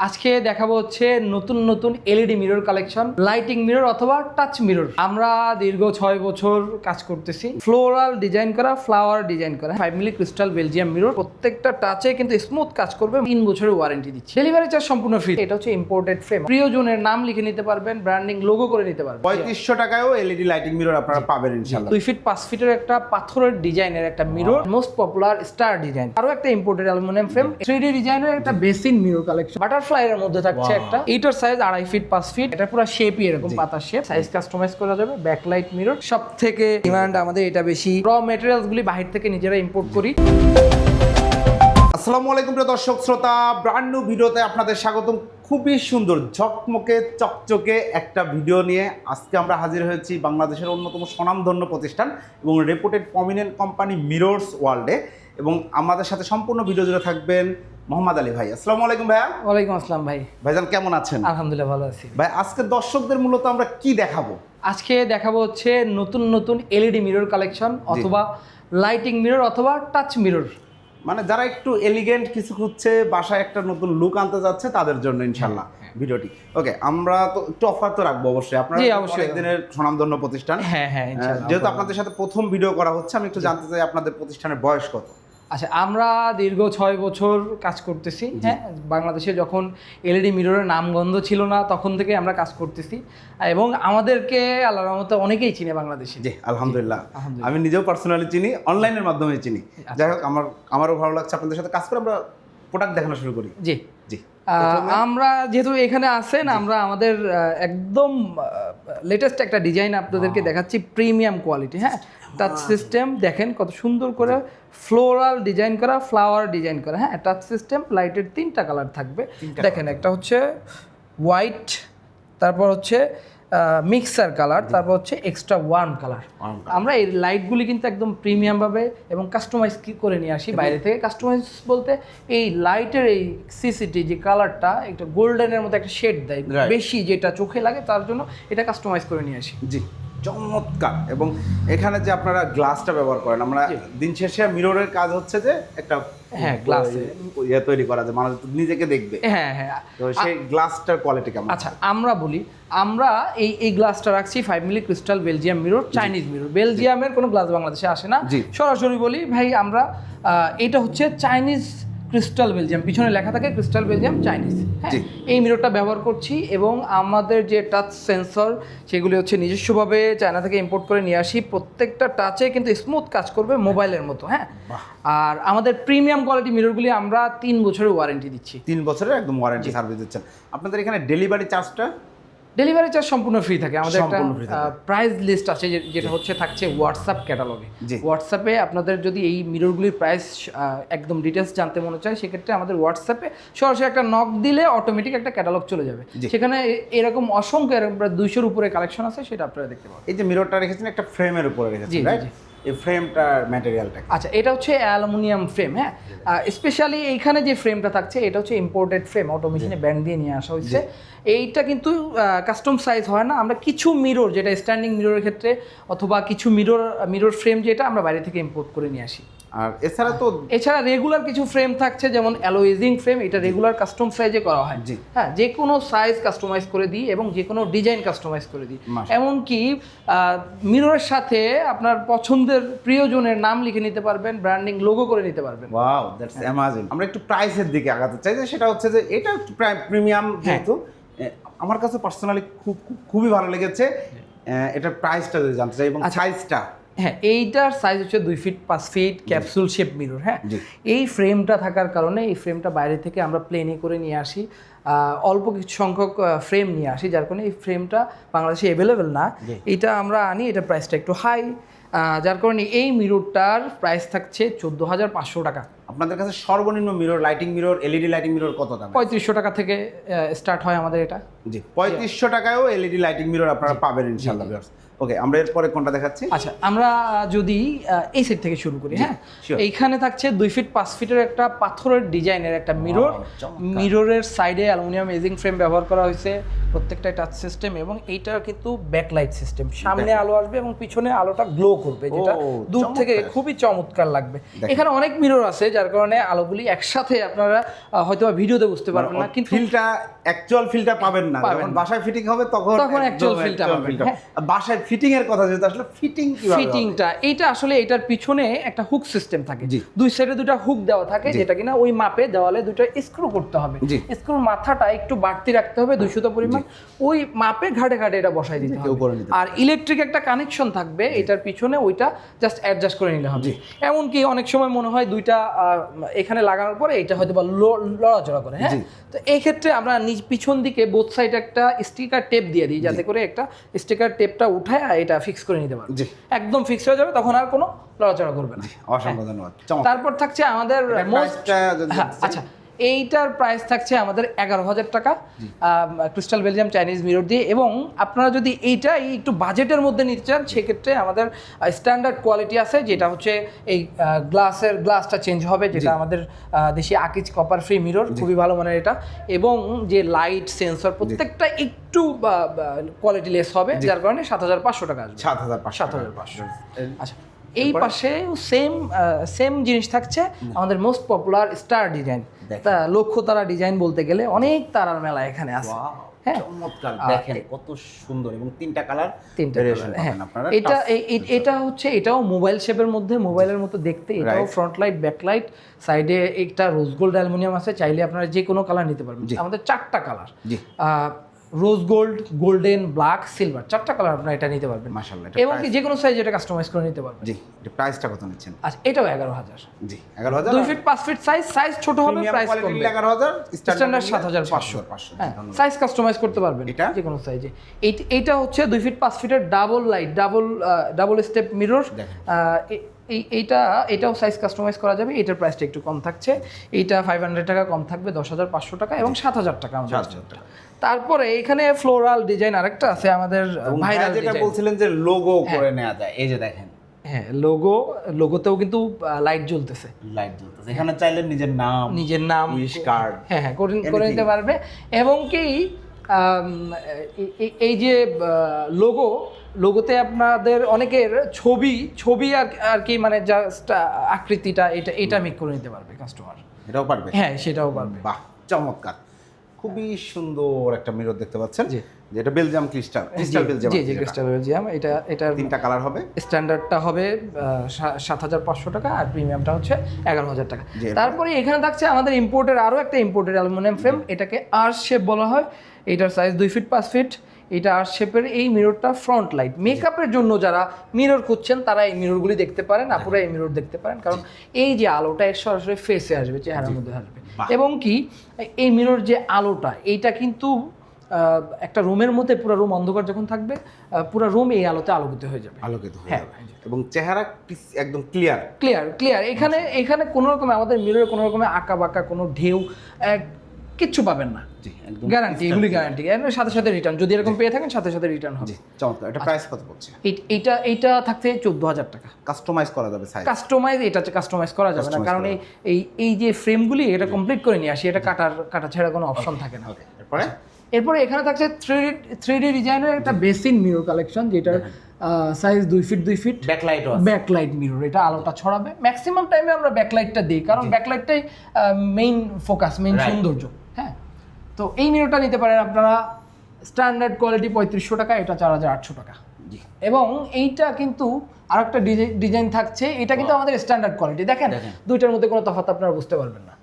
আজকে দেখাবো হচ্ছে নতুন নতুন LED mirror collection, lighting mirror অথবা টাচ মিরর। আমরা দীর্ঘ 6 বছর কাজ করতেছি। ফ্লোরাল ডিজাইন করা, ফ্লাওয়ার ডিজাইন করা 5 মিলি ক্রিস্টাল বেলজিয়াম মিরর, প্রত্যেকটা টাচে কিন্তু স্মুথ কাজ করবে। 3 বছরের ওয়ারেন্টি দিচ্ছি। ডেলিভারি চার্জ সম্পূর্ণ ফ্রি। এটা হচ্ছে ইম্পোর্টেড ফ্রেম, প্রিয়জনের নাম লিখে নিতে পারবেন, ব্র্যান্ডিং লোগো করে নিতে পারবেন। 3500 টাকায়ও এলইডি লাইটিং মিরর আপনারা পাবেন ইনশাআল্লাহ। 2 ফিট 5 ফিটের একটা পাথরের ডিজাইনের একটা mirror, most popular star design. আরো একটা ইম্পোর্টেড অ্যালুমিনিয়াম ফ্রেম, 3D ডিজাইনের একটা বেসিন মিরর কালেকশন। বাটারফ্লাই এর মধ্যে থাকছে একটা। এইটার সাইজ 2.5 ফিট 5 ফিট। এটা পুরো শেপই এরকম পাতার শেপ। সাইজ কাস্টমাইজ করা যাবে। ব্যাকলাইট মিরর সব থেকে ডিমান্ড আমাদের এটা বেশি। র ম্যাটেরিয়ালস গুলি বাহির থেকে নিজেরা ইম্পোর্ট করি। আসসালামু আলাইকুম প্রিয় দর্শক শ্রোতা, ব্র্যান্ড নিউ ভিডিওতে আপনাদের স্বাগতম। খুবই সুন্দর ঝকমকে চকচকে একটা ভিডিও নিয়ে আজকে আমরা হাজির হয়েছি বাংলাদেশের অন্যতম স্বনামধন্য প্রতিষ্ঠান এবং রেপুটেড প্রমিনেন্ট কোম্পানি মিরর্স ওয়ার্ল্ডে। এবং আমাদের সাথে সম্পূর্ণ ভিডিও জুড়ে থাকবেন মোহাম্মদ আলী ভাই। আসসালামু আলাইকুম ভাইয়া। ওয়ালাইকুম আসসালাম ভাই। ভাইজান কেমন আছেন? আলহামদুলিল্লাহ ভালো আছি ভাই। আজকে দর্শকদের মূলত আমরা কি দেখাবো? আজকে দেখাবো হচ্ছে নতুন নতুন এলইডি মিরর কালেকশন অথবা লাইটিং মিরর অথবা টাচ মিরর। মানে যারা একটু এলিগেন্ট কিছু খুঁজছে, বাসায় একটা নতুন লুক আনতে যাচ্ছে, তাদের জন্য ইনশাল্লাহ ভিডিওটি। ওকে, আমরা তো একটু অফার তো রাখবো অবশ্যই। আপনারা অনেক দিনের স্বনামধন্য প্রতিষ্ঠান। হ্যাঁ হ্যাঁ ইনশাআল্লাহ। যেহেতু আপনাদের সাথে প্রথম ভিডিও করা হচ্ছে, আমি একটু জানতে চাই আপনাদের প্রতিষ্ঠানের বয়স কত? আচ্ছা, আমরা দীর্ঘ 6 বছর কাজ করতেছি। হ্যাঁ, বাংলাদেশে যখন এলইডি মিররের নামগন্ধ ছিল না তখন থেকে আমরা কাজ করতেছি এবং আমাদেরকে আল্লাহর রহমতে অনেকেই চিনে বাংলাদেশে। জি আলহামদুলিল্লাহ। আমি নিজেও পার্সোনালি চিনি, অনলাইনের মাধ্যমে চিনি। যাই হোক, আমারও ভালো লাগছে আপনাদের সাথে কাজ করে। আমরা প্রোডাক্ট দেখানো শুরু করি। জি জি। আমরা যেহেতু এখানে আছেন, আমরা আমাদের একদম লেটেস্ট একটা ডিজাইন আপনাদেরকে দেখাচ্ছি, প্রিমিয়াম কোয়ালিটি। হ্যাঁ, টাচ সিস্টেম দেখেন কত সুন্দর করে ফ্লোরাল ডিজাইন করা, ফ্লাওয়ার ডিজাইন করা। হ্যাঁ, টাচ সিস্টেম, লাইটের 3টা কালার থাকবে। দেখেন, একটা হচ্ছে হোয়াইট, তারপর হচ্ছে মিক্সার কালার, তারপর হচ্ছে এক্সট্রা ওয়ার্ম কালার। আমরা এই লাইটগুলি কিন্তু একদম প্রিমিয়ামভাবে এবং কাস্টমাইজ করে নিয়ে আসি বাইরে থেকে। কাস্টমাইজ বলতে এই লাইটের এই সিসিটি যে কালারটা একটা গোল্ডেনের মতো একটা শেড দেয় বেশি, যেটা চোখে লাগে, তার জন্য এটা কাস্টমাইজ করে নিয়ে আসি। জি, চমৎকার। এবং এখানে যে আপনারা গ্লাসটা ব্যবহার করেন, আমরা দিন শেষে মিররের কাজ হচ্ছে যে একটা গ্লাস তৈরি করা যায়, মানুষ নিজেকে দেখবে। হ্যাঁ হ্যাঁ। তো সেই গ্লাসটার কোয়ালিটি কেমন? আচ্ছা, আমরা বলি, আমরা এই গ্লাসটা রাখছি 5 milli crystal Belgium mirror, Chinese mirror. বেলজিয়ামের কোনো গ্লাস বাংলাদেশে আসে না। সরাসরি বলি ভাই, আমরা এটা হচ্ছে চাইনিজ ক্রিস্টাল বেলজিয়াম, পিছনে লেখা থাকে ক্রিস্টাল বেলজিয়াম চাইনিজ। হ্যাঁ, এই মিররটা ব্যবহার করছি এবং আমাদের যে টাচ সেন্সর সেগুলি হচ্ছে নিজস্বভাবে চায়না থেকে ইম্পোর্ট করে নিয়ে আসি। প্রত্যেকটা টাচে কিন্তু স্মুথ কাজ করবে মোবাইলের মতো। হ্যাঁ, আর আমাদের প্রিমিয়াম কোয়ালিটি মিররগুলি আমরা 3 বছরের ওয়ারেন্টি দিচ্ছি। 3 বছরের একদম ওয়ারেন্টি সার্ভিস দিচ্ছেন। আপনাদের এখানে ডেলিভারি চার্জটা? ডেলিভারি চার্জ সম্পূর্ণ ফ্রি থাকে। আমাদের একটা প্রাইস লিস্ট আছে যেটা হচ্ছে থাকছে হোয়াটসঅ্যাপ ক্যাটালগে। হোয়াটসঅ্যাপে আপনাদের যদি এই মিররগুলির প্রাইস একদম ডিটেলস জানতে মনে চায়, সেক্ষেত্রে আমাদের হোয়াটসঅ্যাপে সরাসরি একটা নক দিলে অটোমেটিক একটা ক্যাটালগ চলে যাবে। সেখানে এরকম অসংখ্য, প্রায় 200-র উপরে কালেকশন আছে, সেটা আপনারা দেখতে পাবেন। এই যে মিররটা রেখেছেন একটা ফ্রেমের উপরে রেখেছেন, রাইট? এই ফ্রেমটার ম্যাটেরিয়ালটা? আচ্ছা, এটা হচ্ছে অ্যালুমিনিয়াম ফ্রেম। হ্যাঁ, স্পেশালি এইখানে যে ফ্রেমটা থাকছে এটা হচ্ছে ইম্পোর্টেড ফ্রেম, অটোমেশনে ব্যান্ড দিয়ে নিয়ে আসা হয়েছে। এইটা কিন্তু কাস্টম সাইজ হয় না। আমরা কিছু মিরর, যেটা স্ট্যান্ডিং মিররের ক্ষেত্রে, অথবা কিছু মিরর ফ্রেম যেটা আমরা বাইরে থেকে ইম্পোর্ট করে নিয়ে আসি। আর এছাড়া রেগুলার কিছু ফ্রেম থাকছে, যেমন অ্যালোয়েজিং ফ্রেম। এটা রেগুলার কাস্টম সাইজে করা হয়। হ্যাঁ, যে কোনো সাইজ কাস্টমাইজ করে দিই এবং যে কোনো ডিজাইন কাস্টমাইজ করে দিই। এমনকি মিররের সাথে আপনার পছন্দের প্রিয়জনের নাম লিখে নিতে পারবেন, ব্র্যান্ডিং লোগো করে নিতে পারবেন। Wow, that's amazing. আমরা একটু প্রাইসের দিকে আগাতে চাই, যে সেটা হচ্ছে যে এটা একটু প্রিমিয়াম, যেহেতু আমার কাছে পার্সোনালি খুবই ভালো লেগেছে। এটার প্রাইসটা যদি জানতে চাই এবং সাইজটা। হ্যাঁ, এইটার সাইজ হচ্ছে 2 feet 5 feet capsule shape mirror. হ্যাঁ, এই ফ্রেমটা থাকার কারণে এই ফ্রেমটা বাইরে থেকে আমরা প্লেনে করে নিয়ে আসি। অল্প কিছু সংখ্যক ফ্রেম নিয়ে আসি, যার কারণে এই ফ্রেমটা বাংলাদেশে অ্যাভেলেবেল না। এটা আমরা আনি, এটা প্রাইসটা একটু হাই, যার কারণে এই মিররটার প্রাইস থাকছে 14,500 টাকা। আপনাদের কাছে সর্বনিম্ন mirror, lighting mirror, LED lighting mirror কত দাম? 3500 টাকা থেকে স্টার্ট হয় আমাদের এটা। জি, 3500 টাকায়ও এলইডি লাইটিং মিরর আপনারা পাবেন ইনশাআল্লাহ। ওকে, আমরা এরপরে কোনটা দেখাচ্ছি? আচ্ছা, আমরা যদি এই সাইড থেকে শুরু করি। হ্যাঁ, এইখানে থাকছে 2 ফিট 5 ফিটের একটা পাথরের ডিজাইনের একটা মিরর। মিররের সাইডে অ্যালুমিনিয়াম এজিং ফ্রেম ব্যবহার করা হয়েছে, প্রত্যেকটাই টাচ সিস্টেম এবং এইটা কিন্তু ব্যাকলাইট সিস্টেম, সামনে আলো আসবে এবং পিছনে আলোটা গ্লো করবে, যেটা দূর থেকে খুবই চমৎকার লাগবে। এখানে অনেক মিরর আছে যার কারণে আলোগুলি একসাথে আপনারা হয়তো ভিডিওতে বুঝতে পারবেন না, কিন্তু ফিলটা অ্যাকচুয়াল ফিলটা পাবেন না, যখন বাসায় ফিটিং হবে তখন অ্যাকচুয়াল ফিলটা পাবেন। বাসায় ফিটিং এর কথা যেটা আসলে ফিটিং কিভাবে ফিটিংটা এইটা আসলে এটার পিছনে একটা হুক সিস্টেম থাকে, দুই সাইডে দুটো হুক দেওয়া থাকে, যেটা কিনা ওই মাপে দেওয়ালে দুটো স্ক্রু করতে হবে। স্ক্রুর মাথাটা একটু বাড়তি রাখতে হবে 200 পরিমাণ, ওই মাপে ঘাটে ঘাটে এটা বসাই দিতে হবে। আর ইলেকট্রিক একটা কানেকশন থাকবে এটার পিছনে, ওইটা জাস্ট অ্যাডজাস্ট করে নিলে হবে। এমনকি অনেক সময় মনে হয় দুইটা এখানে লাগানোর পরে এটা হয়তো বা লড়াচড়া করে, হ্যাঁ, তো এই ক্ষেত্রে আমরা পিছন দিকে বোথ সাইড একটা স্টিকার টেপ দিয়ে দিই, যাতে করে একটা স্টিকার টেপটা উঠায় এটা ফিক্স করে নিতে পারবে, একদম ফিক্স হয়ে যাবে, তখন আর কোনো লড়াচড়া করবে না। অসংখ্য ধন্যবাদ। তারপর থাকছে আমাদের আচ্ছা, এইটার প্রাইস থাকছে আমাদের 11,000 টাকা ক্রিস্টাল বেলজিয়াম চাইনিজ মিরর দিয়ে। এবং আপনারা যদি এইটাই একটু বাজেটের মধ্যে নিতে চান, সেক্ষেত্রে আমাদের স্ট্যান্ডার্ড কোয়ালিটি আছে, যেটা হচ্ছে এই গ্লাসটা চেঞ্জ হবে, যেটা আমাদের দেশি আকিজ কপার ফ্রি মিরর, খুবই ভালো মানের এটা। এবং যে লাইট সেন্সর প্রত্যেকটা একটু কোয়ালিটি লেস হবে, যার কারণে 7,500 টাকা আসবে। 7,500। আচ্ছা, এই পাশে সেম জিনিস থাকছে আমাদের মোস্ট পপুলার স্টার ডিজাইন, লক্ষ্য তারা ডিজাইন বলতে গেলে অনেক তারার মেলা এখানে আছে। হ্যাঁ, চমৎকার, দেখেন কত সুন্দর, এবং তিনটা কালার। এটা হচ্ছে, এটাও মোবাইল শেপের মধ্যে, মোবাইলের মতো দেখতে। এটাও ফ্রন্ট লাইট, ব্যাক লাইট, সাইডে একটা রোজ গোল্ড অ্যালুমিনিয়াম আছে, চাইলে আপনারা যে কোনো কালার নিতে পারবেন। আমাদের 4টা colour, rose gold, golden, black, silver, 4টা কালার আপনারা এটা নিতে পারবেন মাশাআল্লাহ। এবং কি যে কোনো সাইজ এটা কাস্টমাইজ করে নিতে পারবেন। জি, এটা প্রাইসটা কত নিচ্ছেন? আচ্ছা, এটাও 11,000। জি, 11,000। 2 ফিট 5 ফিট সাইজ ছোট হবে, প্রাইস কমবে। 11,000, স্ট্যান্ডার্ড 7,500। হ্যাঁ, সাইজ কাস্টমাইজ করতে পারবেন যে কোনো সাইজে। এইটা হচ্ছে 2 ফিট 5 ফিটের double light, double step mirror. এটাও সাইজ কাস্টমাইজ করা যাবে। এটার প্রাইসটা একটু কম থাকছে, এইটা 500 টাকা কম থাকবে, 10,500 টাকা এবং 7,000 টাকা আমাদের। 7,000 টাকা। তারপরে এখানে ফ্লোরাল ডিজাইন আরেকটা আছে আমাদের, ভাইরাল যেটা বলছিলেন যে লোগো করে নেওয়া যায়, এই যে দেখেন, হ্যাঁ, লোগোতেও কিন্তু লাইট জ্বলতেছে। এখানে চাইলে নিজের নাম, উইশ কার্ড, হ্যাঁ করে নিতে পারবে। এবং কি এই যে লোগোতে আপনাদের অনেকের ছবি আর কি, মানে জাস্ট আকৃতিটা এটা মেক করে নিতে পারবে কাস্টমার। এটাও পারবে? হ্যাঁ, সেটাও পারবে। বাহ, চমৎকার, খুবই সুন্দর একটা মিরর দেখতে পাচ্ছেন, যেটা বেলজিয়াম ক্রিস্টাল বেলজিয়াম। জি, ক্রিস্টাল বেলজিয়াম। এটার 3টা কালার হবে। স্ট্যান্ডার্ডটা হবে 7,500 টাকা, আর প্রিমিয়ামটা হচ্ছে 11,000 টাকা। তারপরে এখানে থাকছে আমাদের আরও একটা ইম্পোর্টেড অ্যালুমিনিয়াম ফ্রেম, এটাকে আর্চ শেপ বলা হয়। এটার সাইজ 2 ফিট 5 ফিট। এটা আর্চ শেপের এই মিররটা ফ্রন্ট লাইট, মেকআপের জন্য যারা মিরর খুঁজছেন তারা এই মিররগুলি দেখতে পারেন, আপুরা এই মিরর দেখতে পারেন, কারণ এই যে আলোটা এর সরাসরি ফেসে আসবে, চেহারার মধ্যে আসবে। এবং কি এই মিরর যে আলোটা, এইটা কিন্তু একটা রুমের মধ্যে, পুরো রুম অন্ধকার যখন থাকবে, পুরো রুম এই আলোতে আলোকিত হয়ে যাবে। এবং চেহারা একদম ক্লিয়ার। এখানে কোনো রকম আমাদের মিররে কোনো রকমের আঁকা বাঁকা, কোনো ঢেউ কিচ্ছু পাবেন না। গ্যারান্টি, এগুলি গ্যারান্টি। সাথে সাথে রিটার্ন, যদি এরকম পেয়ে থাকেন সাথে সাথে রিটার্ন হবে। চমৎকার। এটা প্রাইস কত পড়ছে? এইটা থাকছে 14,000 টাকা। কাস্টমাইজ করা যাবে সাইজ? কাস্টমাইজ করা যাবে না, কারণ এই যে ফ্রেমগুলি এটা কমপ্লিট করে নিয়ে আসি, এটা কাটা ছাড়া কোনো অপশন থাকে না। এরপরে এখানে থাকছে 3D ডিজাইনের একটা বেসিন মিরর কালেকশন, যেটার size 2 feet 2 feet. Backlight mirror, এটা আলোটা ছড়াবে। ম্যাক্সিমাম টাইমে আমরা ব্যাকলাইটটা দিই, কারণ ব্যাকলাইটটাই মেইন ফোকাস, মেইন সৌন্দর্য। হ্যাঁ, তো এই মিররটা নিতে পারেন আপনারা। স্ট্যান্ডার্ড কোয়ালিটি 3,500 টাকা, এটা 4,800 টাকা। এবং এইটা কিন্তু আরেকটা ডিজাইন থাকছে, এটা কিন্তু আমাদের স্ট্যান্ডার্ড কোয়ালিটি। দেখেন, দুইটার মধ্যে কোনো তফাৎ আপনারা বুঝতে পারবেন না।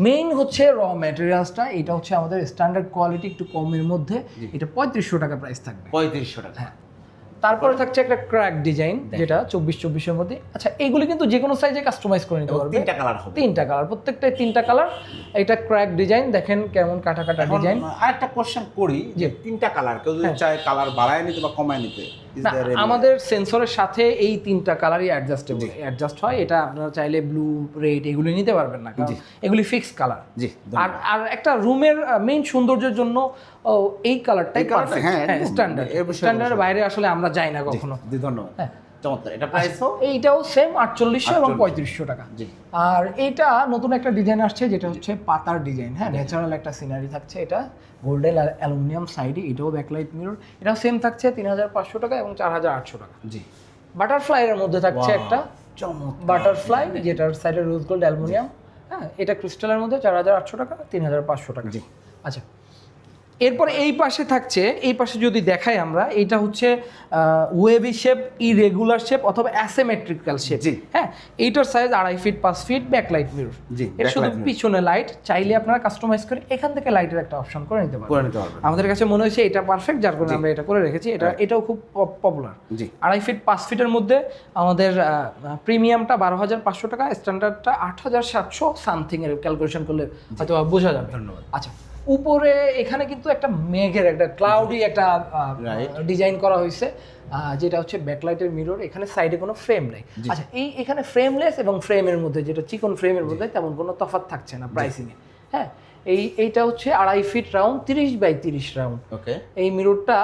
মেইন হচ্ছে র ম্যাটেরিয়ালসটা, এটা হচ্ছে আমাদের স্ট্যান্ডার্ড কোয়ালিটি, একটু কমের মধ্যে। এটা 3,500 টাকা প্রাইস থাকবে। 3,500 টাকা। হ্যাঁ, তারপরে থাকছে একটা ক্র্যাক ডিজাইন, যেটা 24-24 মধ্যে। আচ্ছা, এগুলি কিন্তু যে কোনো সাইজে কাস্টমাইজ করে নিতে পারবে। 3টা কালার হবে। 3টা কালার, প্রত্যেকটাই 3টা কালার। এটা ক্র্যাক ডিজাইন, দেখেন কেমন কাটা ডিজাইন। আরেকটা কোশ্চেন করি, যে 3টা কালার কেউ যদি চায় কালার বাড়ায় নিতে বা কমায় নিতে, আমাদের সেন্সরের সাথে এই 3টা কালারই অ্যাডজাস্ট হয়। এটা আপনারা চাইলে ব্লু, রেড এগুলি নিতে পারবেন না, কারণ এগুলি ফিক্স কালার। আর একটা রুমের মেইন সৌন্দর্যের জন্য এই কালারটাই পারফেক্ট। হ্যাঁ, স্ট্যান্ডার্ড বাইরে আসলে আমরা যাই না কখনো। ধন্যবাদ। চমৎকার। এটা প্রাইসও এইটাও সেম 4800 এবং 3500 টাকা। জি। আর এটা নতুন একটা ডিজাইন আসছে যেটা হচ্ছে পাতার ডিজাইন, হ্যাঁ, ন্যাচারাল একটা সিনারি থাকছে। এটা গোল্ডেন অ্যালুমিনিয়াম সাইডে, এটাও ব্যাকলাইট মিরর, এটাও সেম থাকছে 3500 টাকা এবং 4800 টাকা। জি। বাটারফ্লাইয়ের মধ্যে থাকছে Wow, একটা চমৎকার। বাটারফ্লাই, যেটার সাইডে রোজ গোল্ড অ্যালুমিনিয়াম, হ্যাঁ, এটা ক্রিস্টালের মধ্যে 4800 টাকা, 3500 টাকা। জি। আচ্ছা, এরপরে এই পাশে থাকছে, এই পাশে যদি দেখাই আমরা, এটা হচ্ছে ওয়েভি শেপ, ইরেগুলার শেপ অথবা অ্যাসিমেট্রিক্যাল শেপ। জি। হ্যাঁ, এইটার size 2.5 feet 5 feet, backlight mirror. জি, এর শুধু backlight mirror। পিছনে লাইট, চাইলে আপনারা কাস্টমাইজ করে এখান থেকে লাইটের একটা অপশন করে নিতে করে পারবেন। নিতে পারবেন। আমাদের কাছে মনে হয়েছে এটা পারফেক্ট, যার কারণে আমরা এটা করে রেখেছি। এটাও খুব পপুলার। জি। 2.5 ফিট 5 ফিটের মধ্যে আমাদের প্রিমিয়ামটা 12,500 টাকা, স্ট্যান্ডার্ডটা 8,700 সামথিং এর ক্যালকুলেশন করলে হয়তো বোঝা যাবে। ধন্যবাদ। আচ্ছা, উপরে এখানে কিন্তু একটা মেঘের একটা ক্লাউডি একটা Right. ডিজাইন করা হয়েছে, যেটা হচ্ছে ব্যাকলাইটের মিরর। এখানে সাইডে কোনো ফ্রেম নেই। আচ্ছা, এখানে ফ্রেমলেস এবং ফ্রেমের মধ্যে, যেটা চিকন ফ্রেমের মধ্যে, তেমন কোনো তফাৎ থাকছে না প্রাইসিংয়ে। হ্যাঁ, এইটা হচ্ছে 2.5 ফিট রাউন্ড, 30 বাই 30 রাউন্ড। ওকে। এই মিররটা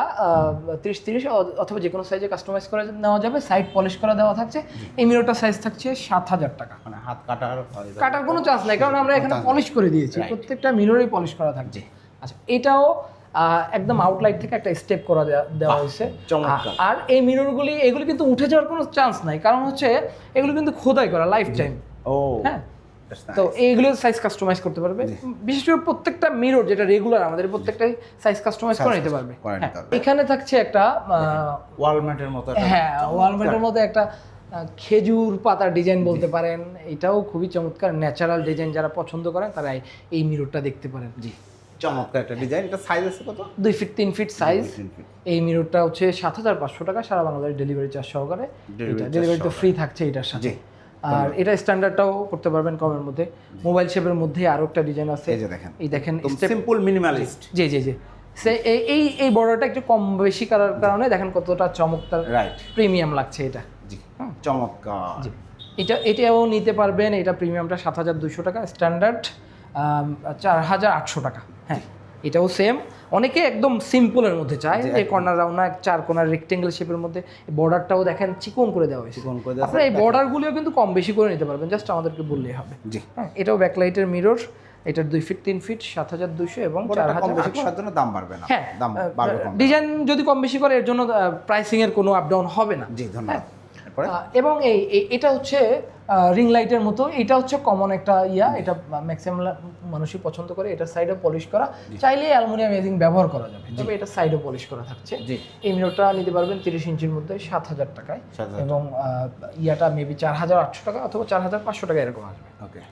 30 অথবা যে কোনো সাইজে কাস্টমাইজ করে নেওয়া যাবে, সাইড পলিশ করা দেওয়া থাকছে। এই মিররটা সাইজ থাকছে 7,000 টাকা। মানে হাত কাটার কাটার কোনো চান্স নাই, কারণ আমরা এখানে পলিশ করে দিয়েছি, প্রত্যেকটা মিররই পলিশ করা থাকছে। আচ্ছা, এটাও একদম আউটলাইট থেকে একটা স্টেপ করা দেওয়া হয়েছে। চমৎকার। আর এই মিররগুলি, এগুলি কিন্তু উঠে যাওয়ার কোনো চান্স নাই, কারণ হচ্ছে এগুলো কিন্তু খোদাই করা লাইফ টাইম। ও হ্যাঁ, তো এইগুলো সাইজ কাস্টমাইজ করতে পারবে। বিশেষ করে প্রত্যেকটা মিরর যেটা রেগুলার, আমাদের প্রত্যেকটাই সাইজ কাস্টমাইজ করে নিতে পারবে। হ্যাঁ, এখানে থাকছে একটা ওয়ালমেটের মতো একটা- হ্যাঁ, ওয়ালমেটের মধ্যে একটা খেজুর পাতার ডিজাইন বলতে পারেন। এটাও খুবই চমৎকার, ন্যাচারাল ডিজাইন যারা পছন্দ করেন তারা এই মিররটা দেখতে পারেন। জি, চমৎকার একটা ডিজাইন। এটা সাইজ আছে কত? 2 ফিট 3 ফিট সাইজ। 3 ফিট। এই মিররটা হচ্ছে 7,500 টাকা, সারা বাংলাদেশ ডেলিভারি চার্জ সহকারে। Delivery charge ডেলিভারি তো সহকারে। ফ্রি থাকছে এটার সাথে। জি। আর এটা স্ট্যান্ডার্ডটাও করতে পারবেন কমের মধ্যে। মোবাইল শেপের মধ্যে আরো একটা ডিজাইন আছে, এই যে দেখেন। এই দেখেন সিম্পল মিনিমালিস্ট। জি জি জি। এই বর্ডারটা একটু কম বেশি করার কারণে দেখেন কতটা চমৎকার, রাইট। প্রিমিয়াম লাগছে এটা। জি, চমৎকার। জি, এটাও নিতে পারবেন। এটা প্রিমিয়ামটা 7,200 টাকা, স্ট্যান্ডার্ড 4,800 টাকা। হ্যাঁ, এটাও সেম। অনেকে একদম সিম্পলের মধ্যে চায়, যে কর্নার রাউন্ড না, 4 কোণার রেক্টেঙ্গেল শেপের মধ্যে। বর্ডারটাও দেখেন চিকন করে দেওয়া হয়েছে। চিকন করে দেওয়া আপনারা এই বর্ডারগুলিও কিন্তু কম বেশি করে নিতে পারবেন, জাস্ট আমাদেরকে বললেই হবে। জি। হ্যাঁ, এটাও ব্যাকলাইটের মিরর, এটার 2 ফিট 3 ফিট, 7,200 এবং 4,800। জন্য দাম বাড়বে না। হ্যাঁ, দাম বাড়বে কম। ডিজাইন যদি কম বেশি করে, এর জন্য প্রাইসিং এর কোনো আপ ডাউন হবে না। জি, ধন্যবাদ। এরপরে এবং এটা হচ্ছে রিং লাইটের মতো। এটা হচ্ছে কমন একটা এটা ম্যাক্সিমাম মানুষই পছন্দ করে। এটা সাইডে পলিশ করা, চাইলে অ্যালুমিনিয়াম এজিং ব্যবহার করা যাবে, তবে এটা সাইডে পলিশ করা থাকছে। জি। এই মিররটা নিতে পারবেন 30 ইঞ্চির মধ্যে 7,000 টাকায়, 7,000 এবং ইয়াটা মেবি 4,800 টাকা অথবা 4,500 টাকা এরকম আসবে। ওকে।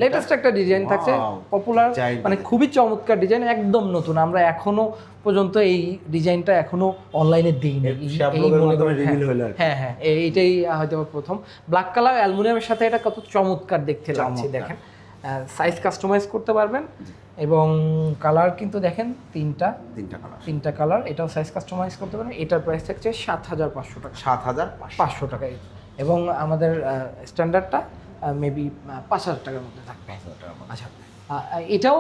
লেটেস্ট একটা ডিজাইন থাকছে, Wow, পপুলার, design মানে খুবই চমৎকার ডিজাইন, একদম নতুন। আমরা এখনো পর্যন্ত এই ডিজাইনটা এখনো অনলাইনে দিইনি। হ্যাঁ হ্যাঁ, এইটাই হয়তো প্রথম। ব্ল্যাক কালার অ্যালুমিনিয়ামের সাথে এটা কত চমৎকার দেখতে লাগছে দেখেন। সাইজ কাস্টমাইজ করতে পারবেন, এবং কালার কিন্তু দেখেন তিনটা কালার। এটাও সাইজ কাস্টমাইজ করতে পারেন। এটার প্রাইস থাকছে 7,500 টাকা, 7,500 টাকায়। এবং আমাদের স্ট্যান্ডার্ডটা মেবি 5,000 টাকার মধ্যে থাকবে। আচ্ছা, এটাও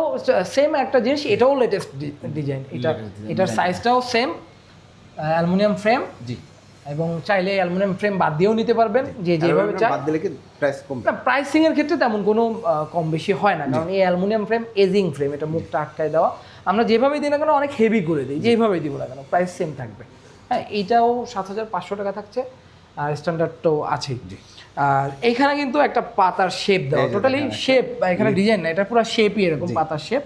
সেম একটা জিনিস, এটাও লেটেস্ট ডিজাইন। এটার সাইজটাও সেম, অ্যালুমিনিয়াম ফ্রেম। জি। এবং চাইলে অ্যালুমিনিয়াম ফ্রেম বাদ দিয়েও নিতে পারবেন, যেভাবে চাই। বাদ দিলে কি প্রাইস কম? না, প্রাইসিং এর ক্ষেত্রে তেমন কোনো কম বেশি হয় না, কারণ এই অ্যালুমিনিয়াম ফ্রেম এজিং ফ্রেম, এটা মুখটা আটকায় দেওয়া। আমরা যেভাবেই দিই না কেন, অনেক হেভি করে দিই, যেভাবেই দিব না কেন প্রাইস সেম থাকবে। হ্যাঁ, এইটাও 7,500 টাকা থাকছে, আর স্ট্যান্ডার্ডটাও আছেই। আর এইখানে কিন্তু একটা পাতার শেপ দেওয়া, টোটালি শেপ, এখানে ডিজাইন না, এটা পুরো শেপই এরকম পাতার শেপ।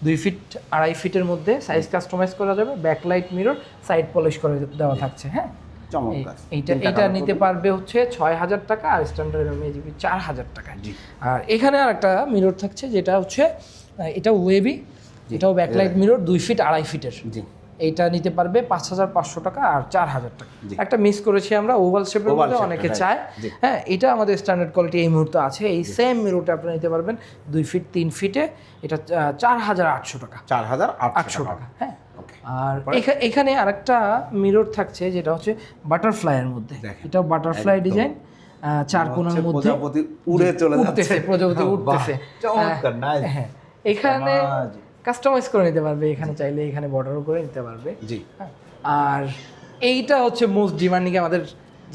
2 ফিট 2.5 ফিটের মধ্যে, সাইজ কাস্টমাইজ করা যাবে, ব্যাকলাইট মিরর, সাইড পলিশ করে দেওয়া থাকছে। হ্যাঁ, চমৎকার। এটা নিতে পারবে হচ্ছে 6,000 টাকা, আর স্ট্যান্ডার্ড মেজিবি 4,000 টাকা। আর এখানে আর একটা মিরর থাকছে, যেটা হচ্ছে এটা ওয়েবি, এটাও ব্যাকলাইট মিরর, 2 ফিট 2.5 ফিটের। এইটা নিতে পারবে 5,500 টাকা আর 4,000 টাকা। একটা মিস করেছি আমরা, ওভাল শেপের মধ্যে অনেকে চায়। হ্যাঁ, এটা আমাদের স্ট্যান্ডার্ড কোয়ালিটি এই মুহূর্তে আছে। এই সেম মিররটা আপনারা নিতে পারবেন 2 ফিট 3 ফিটে, এটা 4,800 টাকা। 4,800 টাকা। হ্যাঁ, আর এখানে আরেকটা মিরর থাকছে, যেটা হচ্ছে বাটারফ্লাইয়ের মধ্যে। এটাও বাটারফ্লাই ডিজাইন, 4 কোণার মধ্যে প্রজাপতি উড়ে চলে যাচ্ছে, প্রজাপতি উঠতেছে। চমৎকার, নাইস। হ্যাঁ, এখানে কাস্টমাইজ করে নিতে পারবে, এখানে চাইলে এখানে বর্ডারও করে নিতে পারবে। জি। আর এইটা হচ্ছে মোস্ট ডিমান্ডিং আমাদের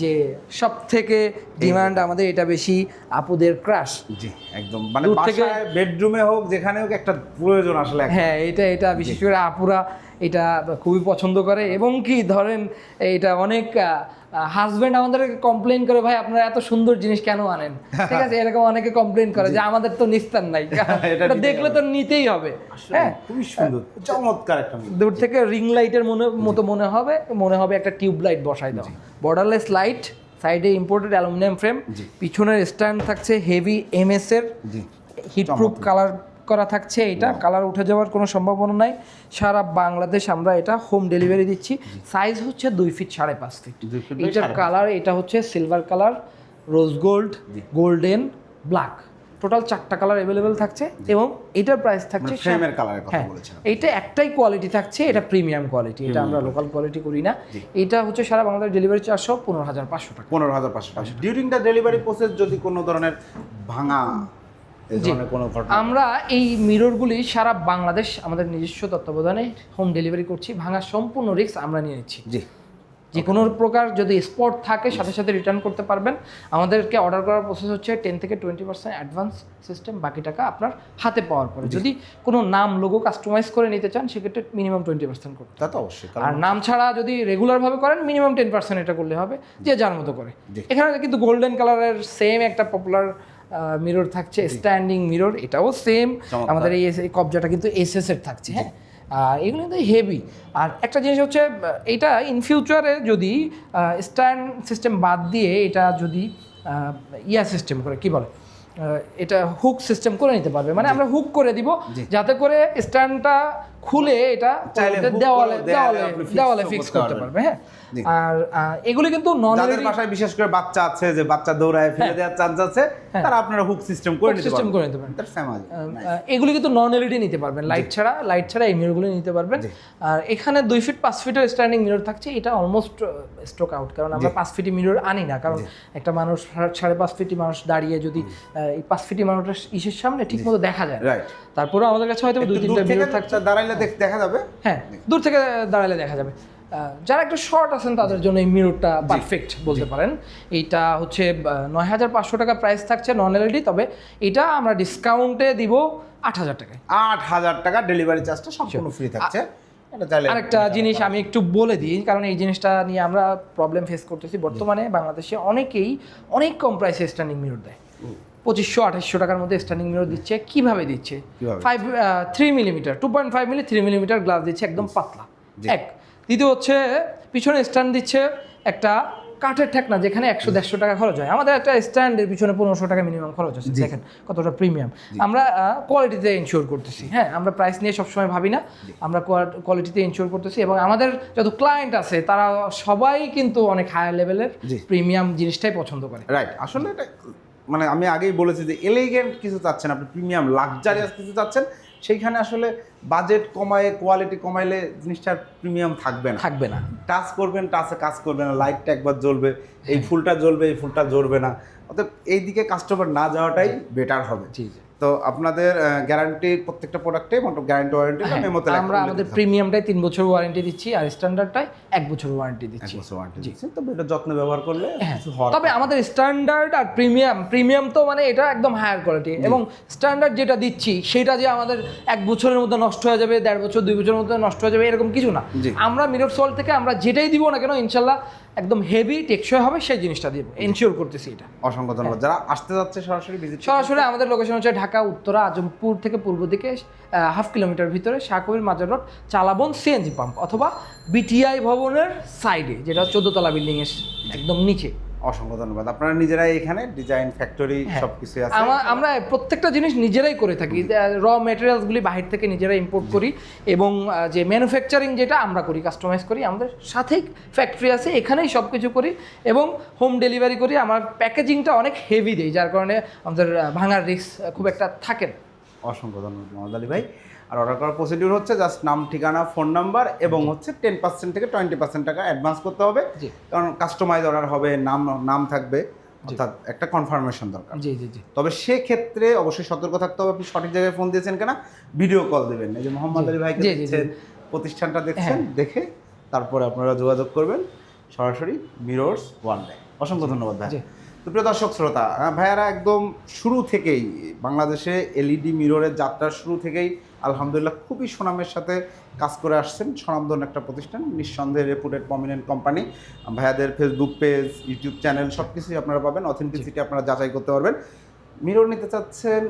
যে সব থেকে ডিমান্ড আমাদের এটা বেশি, আপুদের ক্রাশ। জি একদম, মানে দূর থেকে- বাসায় বেডরুমে হোক যেখানে হোক একটা প্রয়োজন আসলে এখন। হ্যাঁ, এটা বিশেষ করে আপুরা এটা খুবই পছন্দ করে। এবং কি ধরেন এটা অনেক হাজব্যান্ড আমাদের কমপ্লেন করে, ভাই আপনারা এত সুন্দর জিনিস কেন আনেন, ঠিক আছে, এরকম অনেকে কমপ্লেন করে যে আমাদের তো নিস্তার নাই, এটা নিতেই দেখলে তো নিতেই হবে। হ্যাঁ, খুবই সুন্দর, চমৎকার একটা মুখ। দূর থেকে রিং লাইটের মতো মনে হবে একটা টিউব লাইট বসাই দাও। বর্ডারলেস লাইট, সাইডে ইম্পোর্টেড অ্যালুমিনিয়াম ফ্রেম, পিছনের স্ট্যান্ড থাকছে হেভি এমএস এর, জি হিটপ্রুফ কালার করা থাকছে। এটা কালার উঠে যাওয়ার কোনো সম্ভাবনা নাই। সারা বাংলাদেশ আমরা এটা হোম ডেলিভারি দিচ্ছি। সাইজ হচ্ছে 2 ফিট 5.5 ফিট। 2 ফিট বাই এটার 5.5 কালার এটা হচ্ছে silver colour, rose gold, golden, black, total 4টা কালার অ্যাভেলেবেল থাকছে। এবং এটার প্রাইস থাকছে ফ্রেমের কালারের কথা হ্যাঁ, বলেছিলাম। এইটা একটাই কোয়ালিটি থাকছে, এটা প্রিমিয়াম কোয়ালিটি, এটা আমরা লোকাল কোয়ালিটি করি না। এটা হচ্ছে সারা বাংলাদেশ ডেলিভারি চার্জ 15,500 টাকা। 15,500 টাকা। ডিউরিং দ্য ডেলিভারি প্রসেস যদি কোনো ধরনের ভাঙা এই ধরনের কোনো ঘটনা, আমরা এই মিররগুলি সারা বাংলাদেশ আমাদের নিজস্ব তত্ত্বাবধানে হোম ডেলিভারি করছি। ভাঙার সম্পূর্ণ রিস্ক আমরা নিয়ে নিচ্ছি। জি যে কোনো প্রকার যদি স্পট থাকে সাথে সাথে রিটার্ন করতে পারবেন। আমাদেরকে অর্ডার করার প্রসেস হচ্ছে 10 থেকে 20% অ্যাডভান্স সিস্টেম, বাকি টাকা আপনার হাতে পাওয়ার পরে। যদি কোনো নাম লোগো কাস্টমাইজ করে নিতে চান সেক্ষেত্রে মিনিমাম 20% করতে। তা তো অবশ্যই, আর নাম ছাড়া যদি রেগুলারভাবে করেন মিনিমাম 10% এটা করলে হবে, যে যার মতো করে। এখানে কিন্তু গোল্ডেন কালারের সেম একটা পপুলার মিরর থাকছে, স্ট্যান্ডিং মিরর, এটাও সেম। আমাদের এই কবজাটা কিন্তু এসএস এর থাকছে। হ্যাঁ, আর এগুলো কিন্তু হেভি। আর একটা জিনিস হচ্ছে এটা ইন ফিউচারে যদি স্ট্যান্ড সিস্টেম বাদ দিয়ে এটা যদি সিস্টেম করে কি বলে, এটা হুক সিস্টেম করে নিতে পারবে। মানে আমরা হুক করে দিব যাতে করে স্ট্যান্ডটা খুলে এটা দেওয়ালে ফিক্স করতে পারবে। হ্যাঁ, আর এগুলি কিন্তু নন যাদের বাসায় বিশেষ করে বাচ্চা আছে, যে বাচ্চা দৌড়ায় ফেলে দেওয়ার চান্স আছে, তারা আপনারা হুক সিস্টেম করে নিতে পারবেন। That's famous. এগুলি কিন্তু নন এলইডি নিতে পারবেন, লাইট ছাড়া এই মিররগুলো নিতে পারবেন। আর এখানে 2 ফিট 5 ফিটের স্ট্যান্ডিং মিরর থাকছে। এটা অলমোস্ট স্টক আউট, কারণ আমরা 5 ফিটি মিরর আনি না। কারণ একটা মানুষ 5.5 ফিটি মানুষ দাঁড়িয়ে যদি এই 5 ফিটি মানুষের ইসের সামনে ঠিক মতো দেখা যায়, তারপরে আমাদের কাছে হয়তো 2-3টা মিরর থাকছে, দাঁড়াইলে দেখা যাবে। হ্যাঁ, দূর থেকে দাঁড়ালে দেখা যাবে। যারা একটু শর্ট আছেন তাদের জন্য এই মিররটা পারফেক্ট বলতে পারেন। এইটা হচ্ছে 9,500 টাকা প্রাইস থাকছে নন এলইডি, তবে এটা আমরা ডিসকাউন্টে দিব 8,000 টাকায়। 8,000 টাকা ডেলিভারি চার্জটা সম্পূর্ণ ফ্রি থাকছে। আরেকটা জিনিস আমি একটু বলে দিই, কারণ এই জিনিসটা নিয়ে আমরা প্রবলেম ফেস করতেছি বর্তমানে। বাংলাদেশে অনেকেই অনেক কম প্রাইসে স্ট্যান্ডিং মিরর দেয়, 2500-2800 টাকার মধ্যে স্ট্যান্ডিং মিরর দিচ্ছে। কিভাবে দিচ্ছে? 3 মিলিমিটার 2.5 মিলি 3 মিলিমিটার গ্লাস দিচ্ছে, একদম পাতলা। এক, দ্বিতীয় হচ্ছে পিছনে স্ট্যান্ড দিচ্ছে একটা কাঠের ঠেকনা, যেখানে 100-150 টাকা খরচ হয়। আমাদের একটা স্ট্যান্ডের পিছনে 1500 টাকা মিনিমাম খরচ আছে। দেখেন কতটা প্রিমিয়াম। আমরা কোয়ালিটিতে ইনশিওর করতেছি। হ্যাঁ, আমরা প্রাইস নিয়ে সবসময় ভাবি না, আমরা কোয়ালিটিতে ইনশিওর করতেছি। এবং আমাদের যত ক্লায়েন্ট আছে তারা সবাই কিন্তু অনেক হায়ার লেভেলের প্রিমিয়াম জিনিসটাই পছন্দ করে। রাইট, আসলে এটা মানে আমি আগেই বলেছি যে এলিগেন্ট কিছু চাচ্ছেন আপনি, প্রিমিয়াম লাক্সারিয়াস কিছু চাচ্ছেন, সেইখানে আসলে বাজেট কমায় কোয়ালিটি কমাইলে জিনিসটার প্রিমিয়াম থাকবে না। টাচ করবেন, টাচে কাজ করবে না, লাইটটা একবার জ্বলবে, এই ফুলটা জ্বলবে, এই ফুলটা জ্বলবে না। অর্থাৎ এই দিকে কাস্টমার না যাওয়াটাই বেটার হবে। জি। তো আপনাদের গ্যারান্টি প্রত্যেকটা প্রোডাক্টে মোটো গ্যারান্টি ওয়ারেন্টি মেমোতে আমরা আমাদের প্রিমিয়ামটাই 3 বছর ওয়ারেন্টি দিচ্ছি, আর স্ট্যান্ডার্ডটাই 1 বছর ওয়ারেন্টি দিচ্ছি। 1 বছর ওয়ারেন্টি দিচ্ছেন, তবে এটা যত্ন ব্যবহার করলে কিছু হওয়ার। তবে আমাদের স্ট্যান্ডার্ড আর প্রিমিয়াম তো মানে এটা একদম হায়ার কোয়ালিটি। এবং স্ট্যান্ডার্ড যেটা দিচ্ছি সেটা যে আমাদের 1 বছরের মধ্যে নষ্ট হয়ে যাবে, 1.5 বছর 2 বছরের মধ্যে নষ্ট হয়ে যাবে এরকম কিছু না। আমরা মিরর সল্ট থেকে আমরা যেটাই দিব না কেন ইনশাল্লাহ একদম হেভি টেকসই হবে, সেই জিনিসটা দিব, এনশিওর করতেছি এটা। অসংখ্য ধন্যবাদ। যারা আসতে যাচ্ছে সরাসরি আমাদের লোকেশন হচ্ছে ঢাকা উত্তরা আজমপুর থেকে পূর্ব দিকে 1/2 কিলোমিটার ভিতরে শাহকবির মাজার রোড, চালাবন সিএনজি পাম্প, অথবা বিটিআই ভবনের সাইডে, যেটা 14 তলা বিল্ডিং এর একদম নিচে। অসংখ্য ধন্যবাদ। আপনারা নিজেরাই এখানে ডিজাইন ফ্যাক্টরি সবকিছু আছে। আমরা প্রত্যেকটা জিনিস নিজেরাই করে থাকি। র মেটেরিয়ালসগুলি বাহির থেকে নিজেরাই ইম্পোর্ট করি, এবং যে ম্যানুফ্যাকচারিং যেটা আমরা করি, কাস্টমাইজ করি, আমাদের সাথেই ফ্যাক্টরি আছে, এখানেই সব কিছু করি এবং হোম ডেলিভারি করি। আমার প্যাকেজিংটা অনেক হেভি দিই, যার কারণে আমাদের ভাঙার রিস্ক খুব একটা থাকে না। অসংখ্য ধন্যবাদ মোহাম্মদ আলী ভাই। আর অর্ডার করার প্রসিডিউর হচ্ছে জাস্ট নাম, ঠিকানা, ফোন নাম্বার, এবং হচ্ছে 10% থেকে 20% টাকা অ্যাডভান্স করতে হবে, কারণ কাস্টমাইজ অর্ডার হবে, নাম থাকবে, অর্থাৎ একটা কনফার্মেশন দরকার। জি। তবে সেক্ষেত্রে অবশ্যই সতর্ক থাকতে হবে, আপনি সঠিক জায়গায় ফোন দিয়েছেন কিনা, ভিডিও কল দেবেন। এই যে মোহাম্মদ আলী ভাইকে দেখছেন, প্রতিষ্ঠানটা দেখছেন, দেখে তারপরে আপনারা যোগাযোগ করবেন সরাসরি মিরর্স ওয়ান ডে। অসংখ্য ধন্যবাদ ভাই। জি। তো প্রিয় দর্শক শ্রোতা, ভাইয়ারা একদম শুরু থেকেই বাংলাদেশে এলইডি মিররের যাত্রার শুরু থেকেই আলহামদুলিল্লাহ খুবই সুনামের সাথে কাজ করে আসছেন। স্বনামধন্য একটা প্রতিষ্ঠান, নিঃসন্দেহে রেপুটেড প্রমিনেন্ট কোম্পানি। ভাইয়াদের ফেসবুক পেজ, ইউটিউব চ্যানেল সব কিছুই আপনারা পাবেন, অথেন্টিসিটি আপনারা যাচাই করতে পারবেন। মিরর নিতে চাচ্ছেন,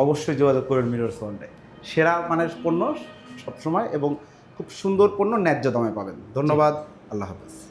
অবশ্যই যোগাযোগ করবেন মিরর সাউন্ডে। সেরা মানের পণ্য সবসময় এবং খুব সুন্দর পণ্য ন্যায্য দামে পাবেন। ধন্যবাদ, আল্লাহ হাফেজ।